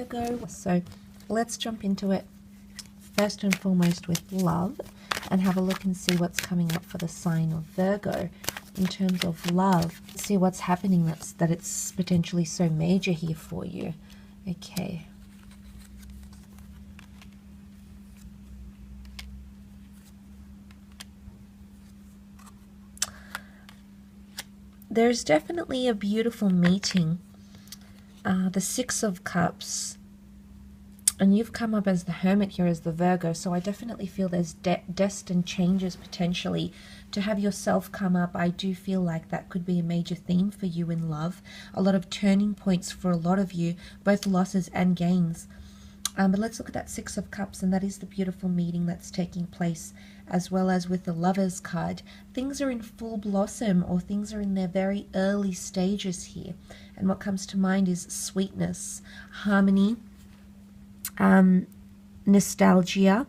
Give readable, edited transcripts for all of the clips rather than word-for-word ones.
Virgo. So let's jump into it first and foremost with love and have a look and see what's coming up for the sign of Virgo in terms of love. See what's happening that it's potentially so major here for you. Okay. There's definitely a beautiful meeting. The Six of Cups. And you've come up as the Hermit here, as the Virgo. So I definitely feel there's destined changes potentially to have yourself come up. I do feel like that could be a major theme for you in love. A lot of turning points for a lot of you, both losses and gains. But let's look at that Six of Cups, and that is the beautiful meeting that's taking place, as well as with the Lovers card. Things are in full blossom, or things are in their very early stages here. And what comes to mind is sweetness, harmony, nostalgia,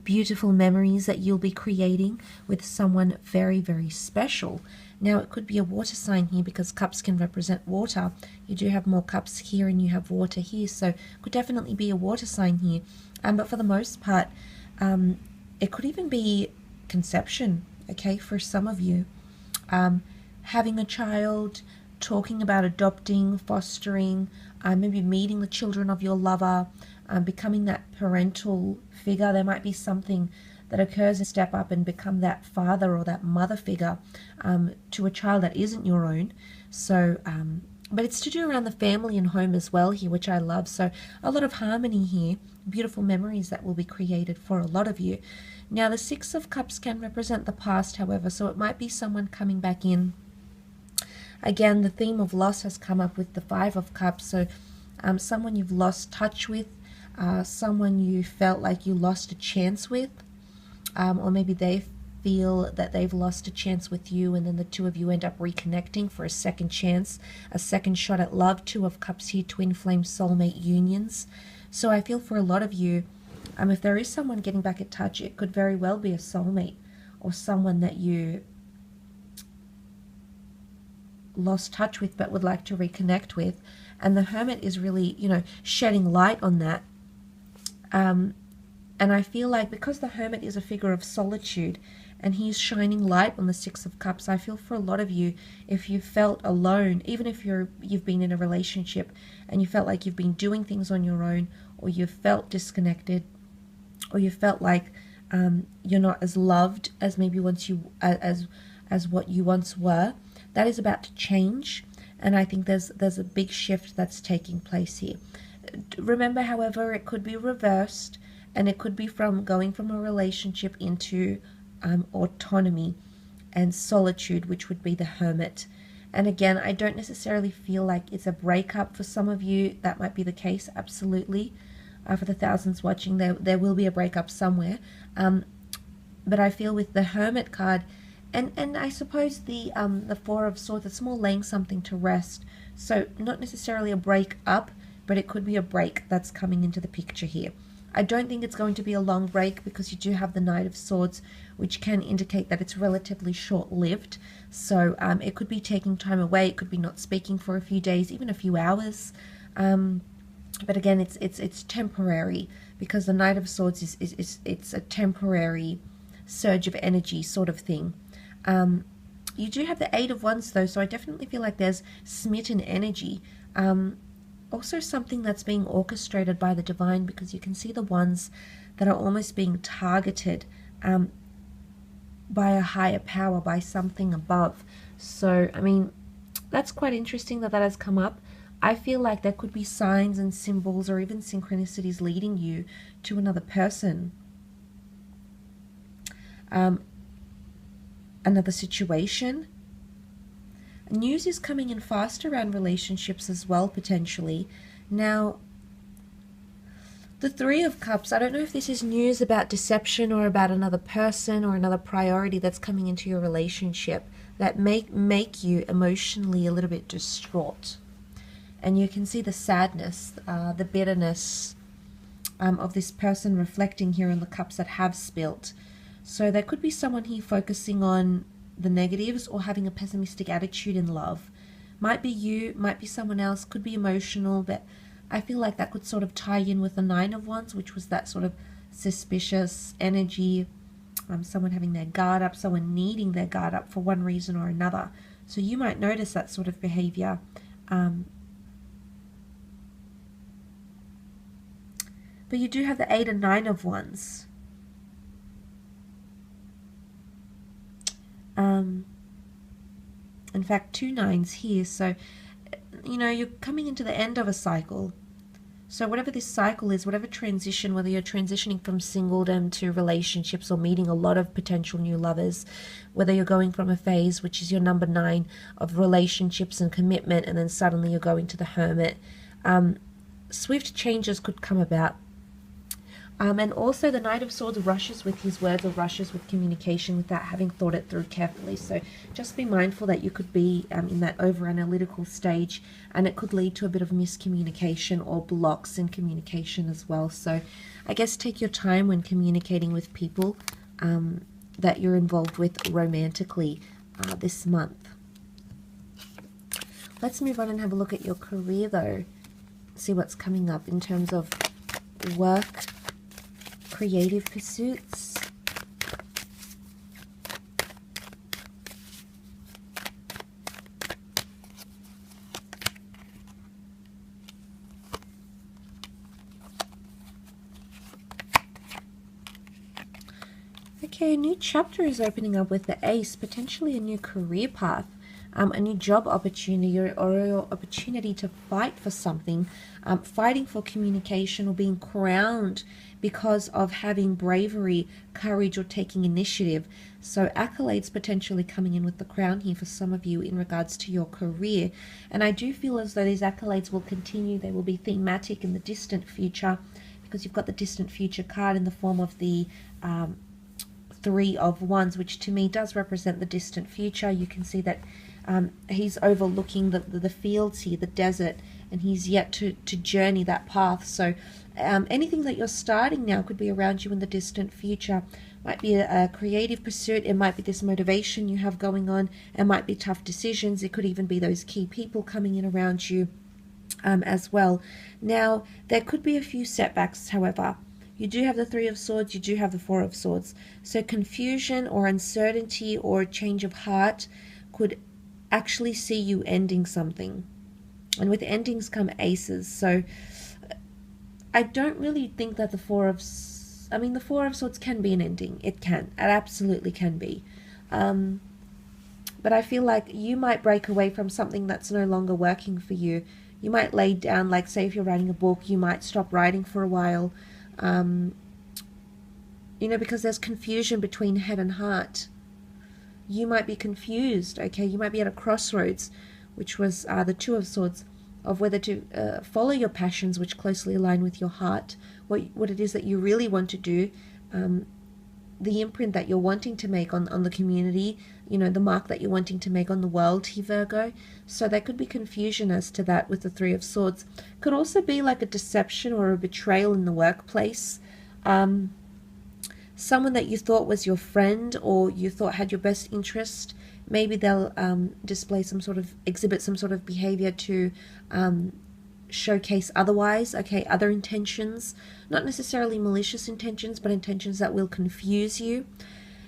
beautiful memories that you'll be creating with someone very, very special. Now, it could be a water sign here because cups can represent water. You do have more cups here and you have water here, so it could definitely be a water sign here. But for the most part, it could even be conception, okay, for some of you. Having a child, talking about adopting, fostering, maybe meeting the children of your lover, becoming that parental figure. There might be something that occurs to step up and become that father or that mother figure to a child that isn't your own. So, but it's to do around the family and home as well here, which I love. So a lot of harmony here, beautiful memories that will be created for a lot of you. Now, the Six of Cups can represent the past, however, so it might be someone coming back in. Again, the theme of loss has come up with the Five of Cups, so someone you've lost touch with, someone you felt like you lost a chance with, or maybe they feel that they've lost a chance with you, and then the two of you end up reconnecting for a second chance, a second shot at love. Two of Cups here, twin flame soulmate unions. So I feel for a lot of you, if there is someone getting back in touch, it could very well be a soulmate or someone that you lost touch with but would like to reconnect with. And the Hermit is really, shedding light on that. And I feel like because the Hermit is a figure of solitude and he's shining light on the Six of Cups, I feel for a lot of you, if you felt alone, even if you've been in a relationship and you felt like you've been doing things on your own, or you felt disconnected, or you felt like you're not as loved as maybe as what you once were, that is about to change. And I think there's a big shift that's taking place here. Remember, however, it could be reversed, and it could be from going from a relationship into autonomy and solitude, which would be the Hermit. And again, I don't necessarily feel like it's a breakup. For some of you, that might be the case, absolutely. For the thousands watching, there will be a breakup somewhere. But I feel with the Hermit card, and I suppose the Four of Swords, it's more laying something to rest. So not necessarily a break up, but it could be a break that's coming into the picture here. I don't think it's going to be a long break because you do have the Knight of Swords, which can indicate that it's relatively short-lived. So it could be taking time away. It could be not speaking for a few days, even a few hours. But again, it's temporary because the Knight of Swords it's a temporary surge of energy sort of thing. You do have the Eight of Wands though, so I definitely feel like there's smitten energy. Also something that's being orchestrated by the divine, because you can see the ones that are almost being targeted by a higher power, by something above. So, I mean, that's quite interesting that has come up. I feel like there could be signs and symbols or even synchronicities leading you to another person. Another situation. News is coming in fast around relationships as well, potentially. Now, the Three of Cups, I don't know if this is news about deception or about another person or another priority that's coming into your relationship that make you emotionally a little bit distraught. And you can see the sadness, the bitterness of this person reflecting here in the cups that have spilt. So there could be someone here focusing on the negatives or having a pessimistic attitude in love. Might be you, might be someone else, could be emotional, but I feel like that could sort of tie in with the Nine of Wands, which was that sort of suspicious energy, someone having their guard up, someone needing their guard up for one reason or another. So you might notice that sort of behavior. But you do have the 8 and 9 of Wands. In fact, 2 nines here. So, you know, you're coming into the end of a cycle. So whatever this cycle is, whatever transition, whether you're transitioning from singledom to relationships or meeting a lot of potential new lovers, whether you're going from a phase, which is your number 9, of relationships and commitment, and then suddenly you're going to the Hermit, swift changes could come about. And also the Knight of Swords rushes with his words or rushes with communication without having thought it through carefully. So just be mindful that you could be in that over-analytical stage, and it could lead to a bit of miscommunication or blocks in communication as well. So I guess take your time when communicating with people that you're involved with romantically this month. Let's move on and have a look at your career though. See what's coming up in terms of work, creative pursuits. Okay, a new chapter is opening up with the Ace, potentially a new career path, a new job opportunity or an opportunity to fight for something, fighting for communication or being crowned because of having bravery, courage, or taking initiative. So accolades potentially coming in with the crown here for some of you in regards to your career. And I do feel as though these accolades will continue. They will be thematic in the distant future, because you've got the distant future card in the form of the 3 of Wands, which to me does represent the distant future. You can see that he's overlooking the fields here, the desert, and he's yet to journey that path. So anything that you're starting now could be around you in the distant future. Might be a creative pursuit, it might be this motivation you have going on, it might be tough decisions, it could even be those key people coming in around you as well. Now, there could be a few setbacks, however. You do have the 3 of Swords, you do have the 4 of Swords. So confusion or uncertainty or a change of heart could actually see you ending something. And with endings come aces. So I don't really think that the 4 of Swords can be an ending. It can. It absolutely can be. But I feel like you might break away from something that's no longer working for you. You might lay down, like say if you're writing a book, you might stop writing for a while. You know, because there's confusion between head and heart. You might be confused, okay? You might be at a crossroads, which was the 2 of Swords, of whether to follow your passions, which closely align with your heart, what it is that you really want to do, the imprint that you're wanting to make on the community, you know, the mark that you're wanting to make on the world here, Virgo. So there could be confusion as to that with the 3 of Swords. Could also be like a deception or a betrayal in the workplace. Someone that you thought was your friend or you thought had your best interest, maybe they'll exhibit some sort of behavior to showcase otherwise, okay, other intentions, not necessarily malicious intentions, but intentions that will confuse you.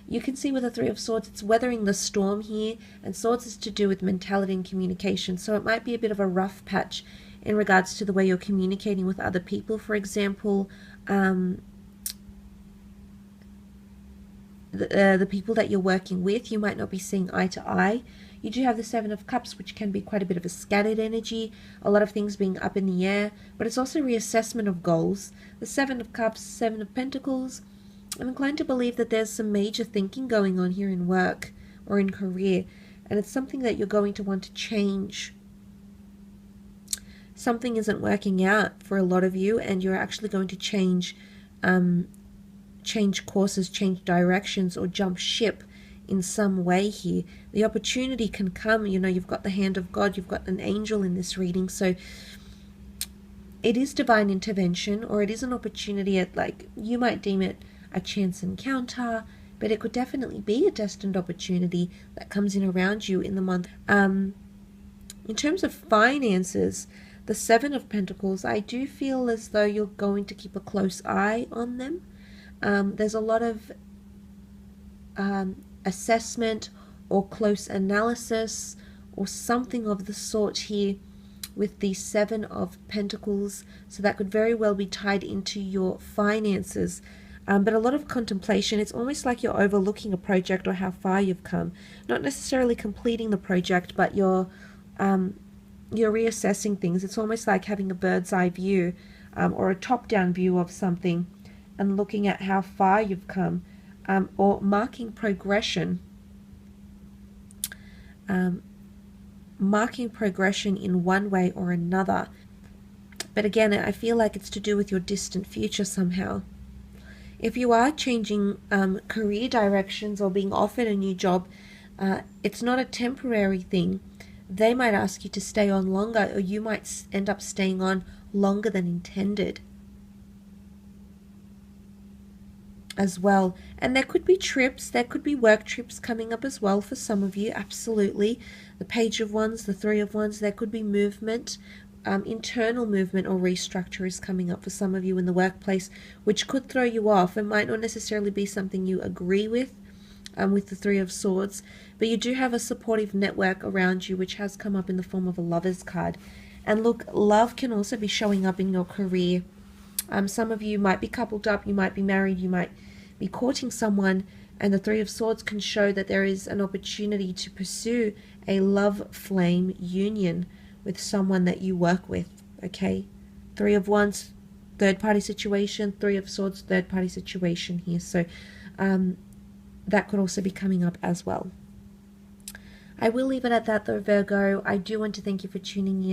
You can see with the 3 of Swords, it's weathering the storm here, and Swords is to do with mentality and communication, so it might be a bit of a rough patch in regards to the way you're communicating with other people. For example, the people that you're working with, you might not be seeing eye to eye. You do have the 7 of Cups, which can be quite a bit of a scattered energy, a lot of things being up in the air, but it's also reassessment of goals. The 7 of Cups, 7 of Pentacles, I'm inclined to believe that there's some major thinking going on here in work or in career, and it's something that you're going to want to change. Something isn't working out for a lot of you, and you're actually going to change courses, change directions, or jump ship in some way here. The opportunity can come, you know, you've got the hand of God, you've got an angel in this reading, so it is divine intervention, or it is an opportunity at, like, you might deem it a chance encounter, but it could definitely be a destined opportunity that comes in around you in the month. In terms of finances, the Seven of Pentacles, I do feel as though you're going to keep a close eye on them. There's a lot of assessment or close analysis or something of the sort here with the Seven of Pentacles. So that could very well be tied into your finances. But a lot of contemplation. It's almost like you're overlooking a project or how far you've come. Not necessarily completing the project, but you're reassessing things. It's almost like having a bird's eye view or a top-down view of something and looking at how far you've come, or marking progression. Marking progression in one way or another. But again, I feel like it's to do with your distant future somehow. If you are changing career directions or being offered a new job, it's not a temporary thing. They might ask you to stay on longer, or you might end up staying on longer than intended as well. And there could be trips, there could be work trips coming up as well for some of you, absolutely. The Page of Wands, the Three of Wands, there could be movement. Internal movement or restructure is coming up for some of you in the workplace, which could throw you off. It might not necessarily be something you agree with the Three of Swords, but you do have a supportive network around you, which has come up in the form of a Lover's card. And look, love can also be showing up in your career. Some of you might be coupled up, you might be married, you might be courting someone, and the Three of Swords can show that there is an opportunity to pursue a love flame union with someone that you work with, okay? Three of Wands, third-party situation. Three of Swords, third-party situation here. So that could also be coming up as well. I will leave it at that though, Virgo. I do want to thank you for tuning in.